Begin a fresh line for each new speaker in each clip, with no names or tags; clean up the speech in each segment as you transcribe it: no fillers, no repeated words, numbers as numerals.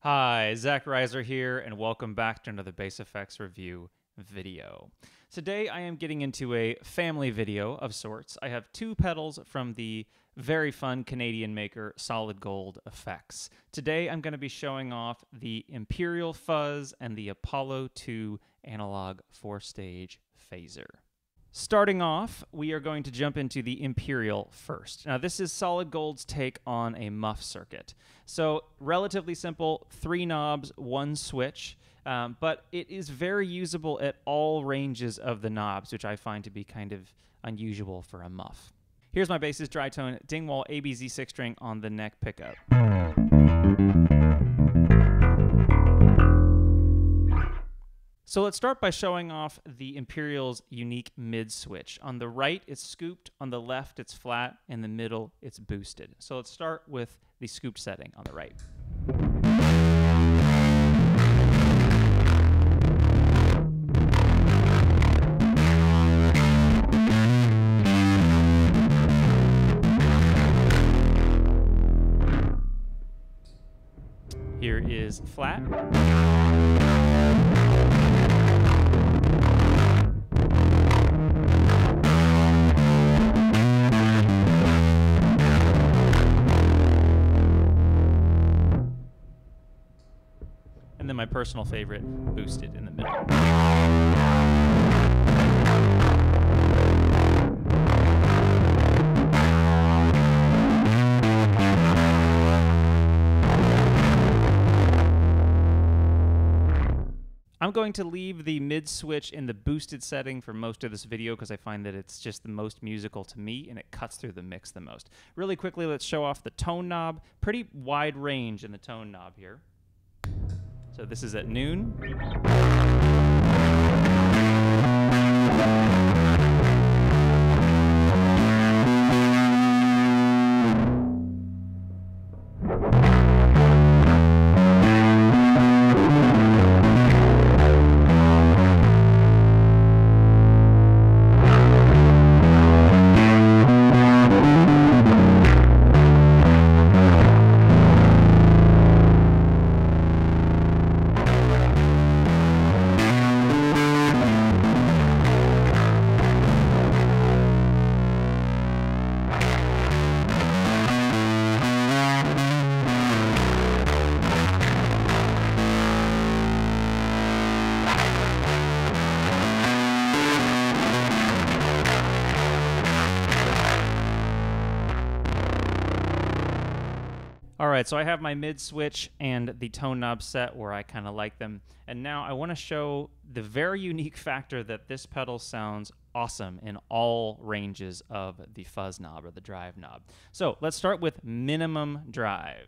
Hi, Zach Reiser here, and welcome back to another Bass Effects review video. Today I am getting into a family video of sorts. I have two pedals from the very fun Canadian maker SolidGoldFX. Today I'm going to be showing off the Imperial Fuzz and the Apollo 2 analog 4-stage phaser. Starting off, we are going to jump into the Imperial first. Now, this is SolidGold's take on a muff circuit. So, relatively simple, 3 knobs, 1 switch, but it is very usable at all ranges of the knobs, which I find to be kind of unusual for a muff. Here's my bass's dry tone Dingwall ABZ 6-string on the neck pickup. So let's start by showing off the Imperial's unique mid switch. On the right, it's scooped. On the left, it's flat. In the middle, it's boosted. So let's start with the scooped setting on the right. Here is flat. And then my personal favorite, boosted in the middle. I'm going to leave the mid switch in the boosted setting for most of this video because I find that it's just the most musical to me and it cuts through the mix the most. Really quickly, let's show off the tone knob. Pretty wide range in the tone knob here. So this is at noon. Alright, so I have my mid switch and the tone knob set where I kind of like them. And now I want to show the very unique factor that this pedal sounds awesome in all ranges of the fuzz knob or the drive knob. So let's start with minimum drive.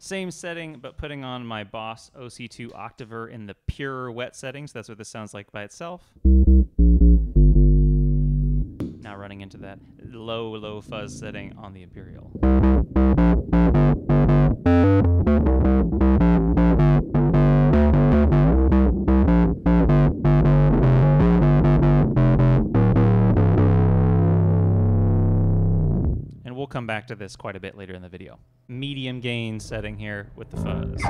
Same setting, but putting on my Boss OC2 Octaver in the pure wet settings. That's what this sounds like by itself. Now running into that low fuzz setting on the Imperial. We'll come back to this quite a bit later in the video. Medium gain setting here with the fuzz.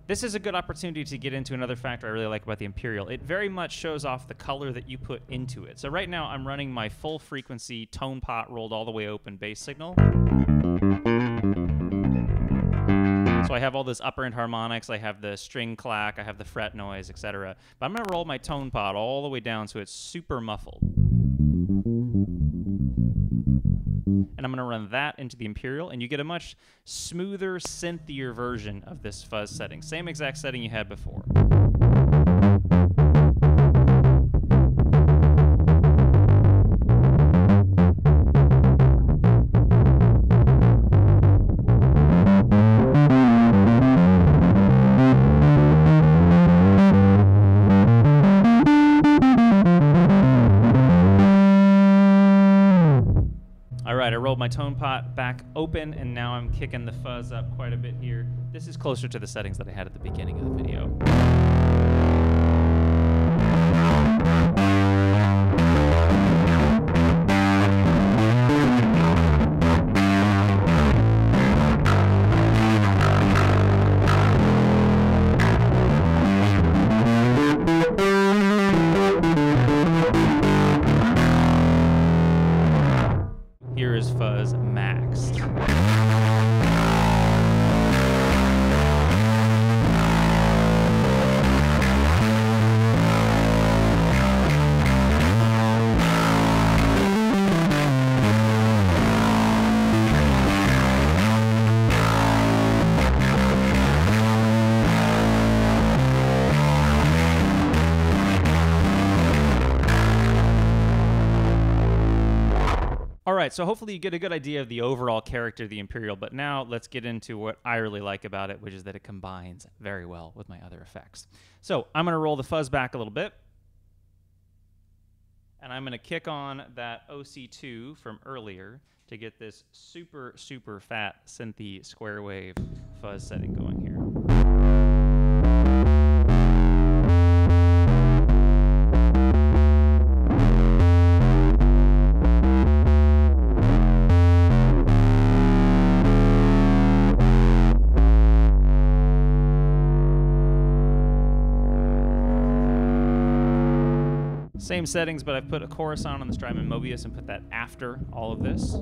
This is a good opportunity to get into another factor I really like about the Imperial. It very much shows off the color that you put into it. So right now I'm running my full frequency tone pot rolled all the way open bass signal. So I have all this upper end harmonics, I have the string clack, I have the fret noise, etc. But I'm going to roll my tone pot all the way down so it's super muffled. And I'm going to run that into the Imperial, and you get a much smoother, synthier version of this fuzz setting. Same exact setting you had before. I rolled my tone pot back open, and now I'm kicking the fuzz up quite a bit here. This is closer to the settings that I had at the beginning of the video. Here is fuzz maxed. All right, so hopefully you get a good idea of the overall character of the Imperial, but now let's get into what I really like about it, which is that it combines very well with my other effects. So I'm going to roll the fuzz back a little bit, and I'm going to kick on that OC2 from earlier to get this super, super fat synthy square wave fuzz setting going here. Same settings, but I've put a chorus on the Strymon Mobius and put that after all of this.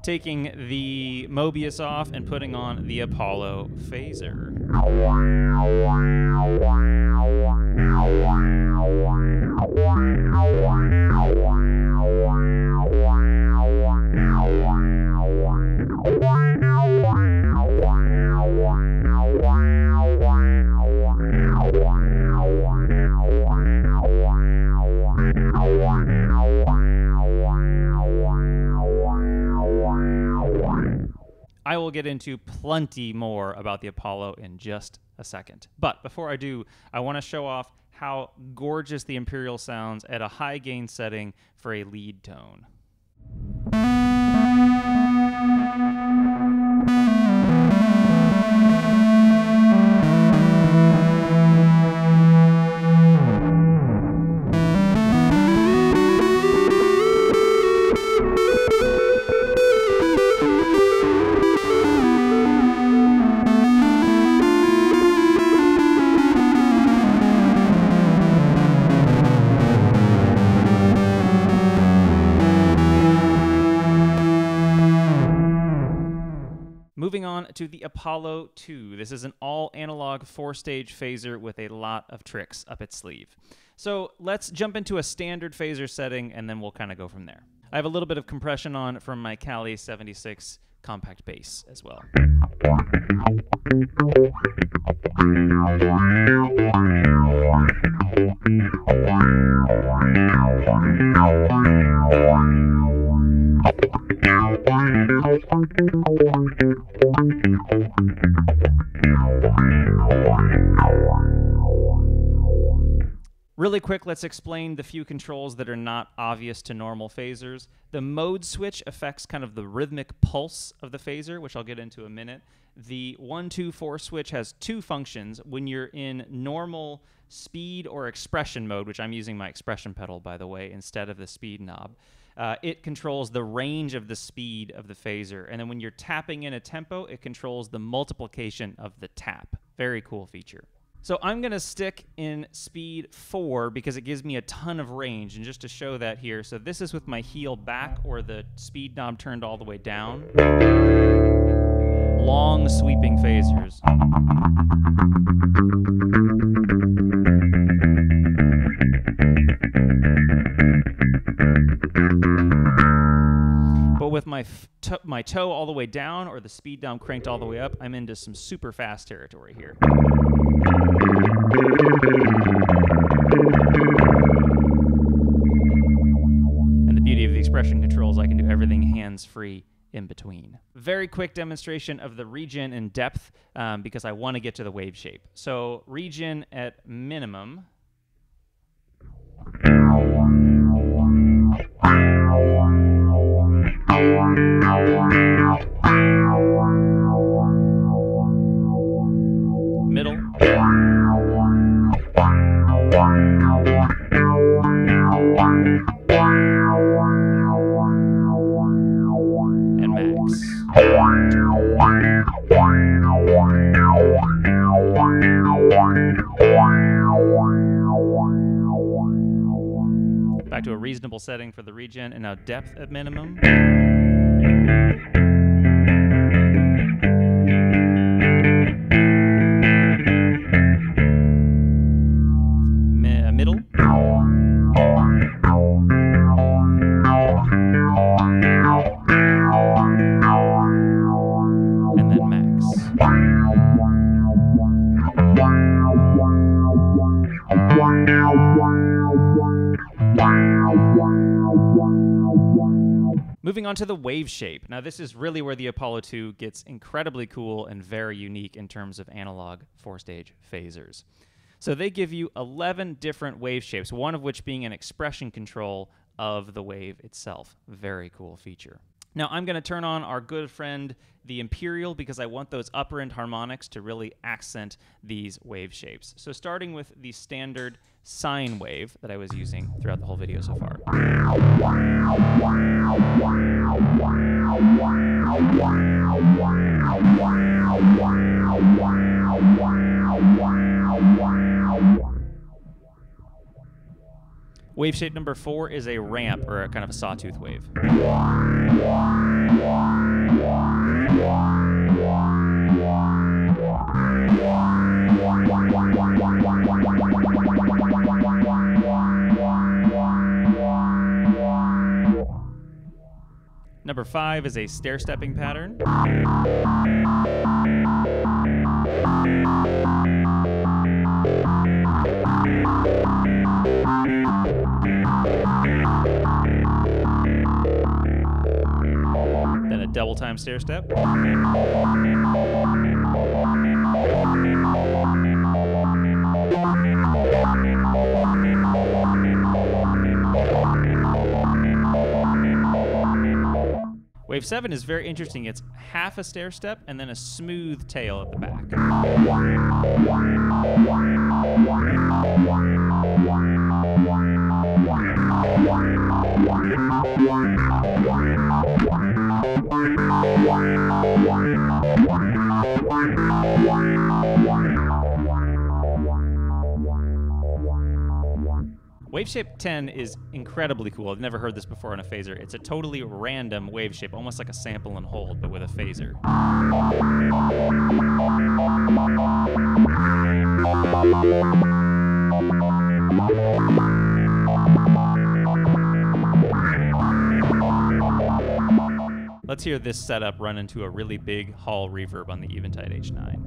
Taking the Mobius off and putting on the Apollo phaser. I will get into plenty more about the Apollo in just a second. But before I do, I want to show off how gorgeous the Imperial sounds at a high gain setting for a lead tone. Moving on to the Apollo 2. This is an all-analog 4-stage phaser with a lot of tricks up its sleeve. So let's jump into a standard phaser setting, and then we'll kind of go from there. I have a little bit of compression on from my Cali 76 compact bass as well. Really quick, let's explain the few controls that are not obvious to normal phasers. The mode switch affects kind of the rhythmic pulse of the phaser, which I'll get into in a minute. The 1, 2, 4 switch has two functions. When you're in normal speed or expression mode, which I'm using my expression pedal, by the way, instead of the speed knob, it controls the range of the speed of the phaser. And then when you're tapping in a tempo, it controls the multiplication of the tap. Very cool feature. So I'm going to stick in speed 4 because it gives me a ton of range. And just to show that here, so this is with my heel back or the speed knob turned all the way down. Long sweeping phasers. But with my toe all the way down or the speed knob cranked all the way up, I'm into some super fast territory here. And the beauty of the expression controls, I can do everything hands-free in between. Very quick demonstration of the regen and depth because I want to get to the wave shape. So regen at minimum. Middle. And max. Back to a reasonable setting for the regen, and now depth at minimum. Middle. And then max. Moving on to the wave shape. Now this is really where the Apollo 2 gets incredibly cool and very unique in terms of analog 4-stage phasers. So they give you 11 different wave shapes, one of which being an expression control of the wave itself. Very cool feature. Now I'm going to turn on our good friend, the Imperial, because I want those upper end harmonics to really accent these wave shapes. So starting with the standard sine wave that I was using throughout the whole video so far. Wave shape number 4 is a ramp, or a kind of a sawtooth wave. Number 5 is a stair-stepping pattern. Then a double time stair step. Wave 7 is very interesting. It's half a stair step and then a smooth tail at the back. Wave shape 10 is incredibly cool. I've never heard this before on a phaser. It's a totally random wave shape, almost like a sample and hold, but with a phaser. Let's hear this setup run into a really big hall reverb on the Eventide H9.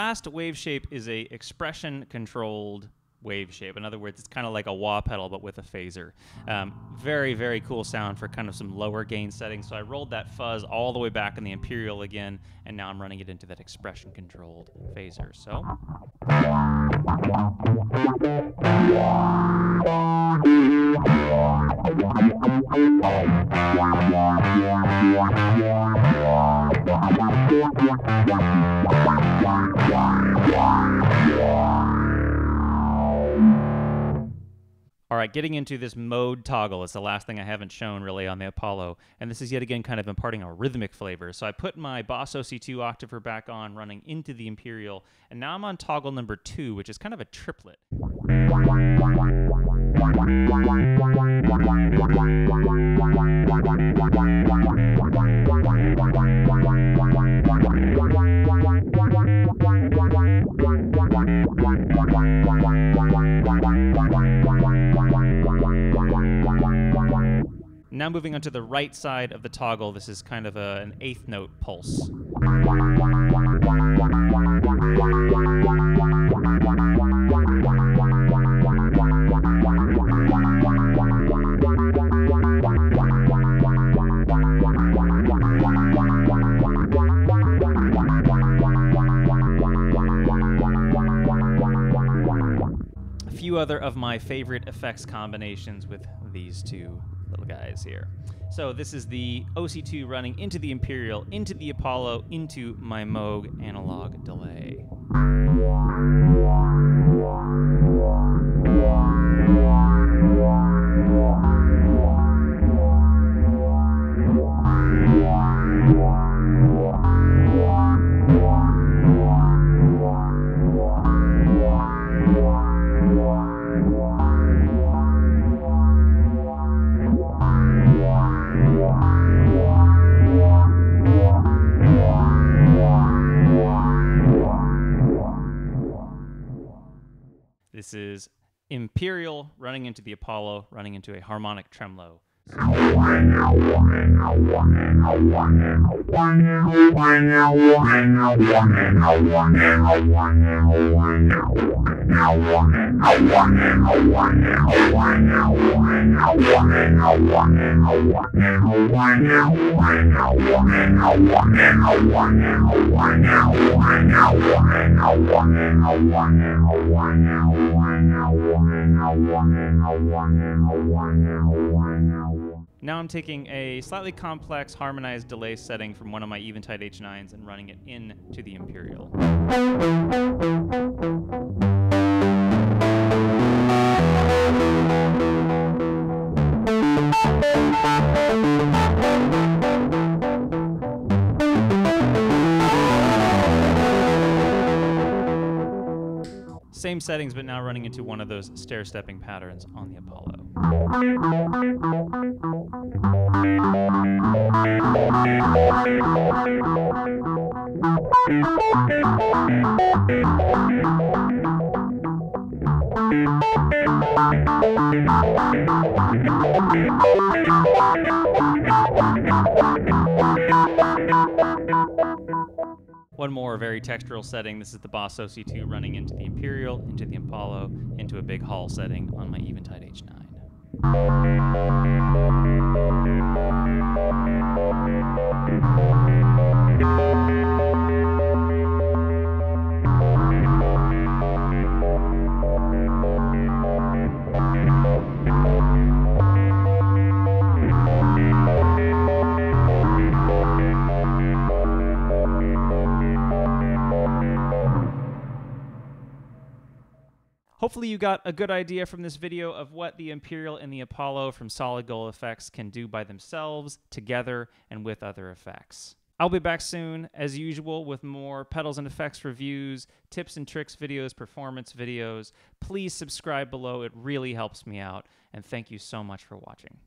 last wave shape is a expression-controlled wave shape. In other words, it's kind of like a wah pedal, but with a phaser. Very, very cool sound for kind of some lower gain settings. So I rolled that fuzz all the way back in the Imperial again, and now I'm running it into that expression-controlled phaser. So... All right, getting into this mode toggle. It's the last thing I haven't shown really on the Apollo, and this is yet again kind of imparting a rhythmic flavor. So I put my Boss OC2 octaver back on, running into the Imperial, and now I'm on toggle number 2, which is kind of a triplet. Now moving on to the right side of the toggle, this is kind of an eighth note pulse. A few other of my favorite effects combinations with these two little guys here. So this is the OC2 running into the Imperial, into the Apollo, into my Moog analog delay. This is Imperial running into the Apollo, running into a harmonic tremolo. Now I'm taking a slightly complex harmonized delay setting from one of my Eventide H9s and running it into the Imperial. Same settings, but now running into one of those stair-stepping patterns on the Apollo. One more very textural setting. This is the Boss OC2 running into the Imperial, into the Apollo, into a big hall setting on my Eventide H9. Hopefully you got a good idea from this video of what the Imperial and the Apollo from SolidGoldFX can do by themselves, together, and with other effects. I'll be back soon, as usual, with more pedals and effects reviews, tips and tricks videos, performance videos. Please subscribe below. It really helps me out. And thank you so much for watching.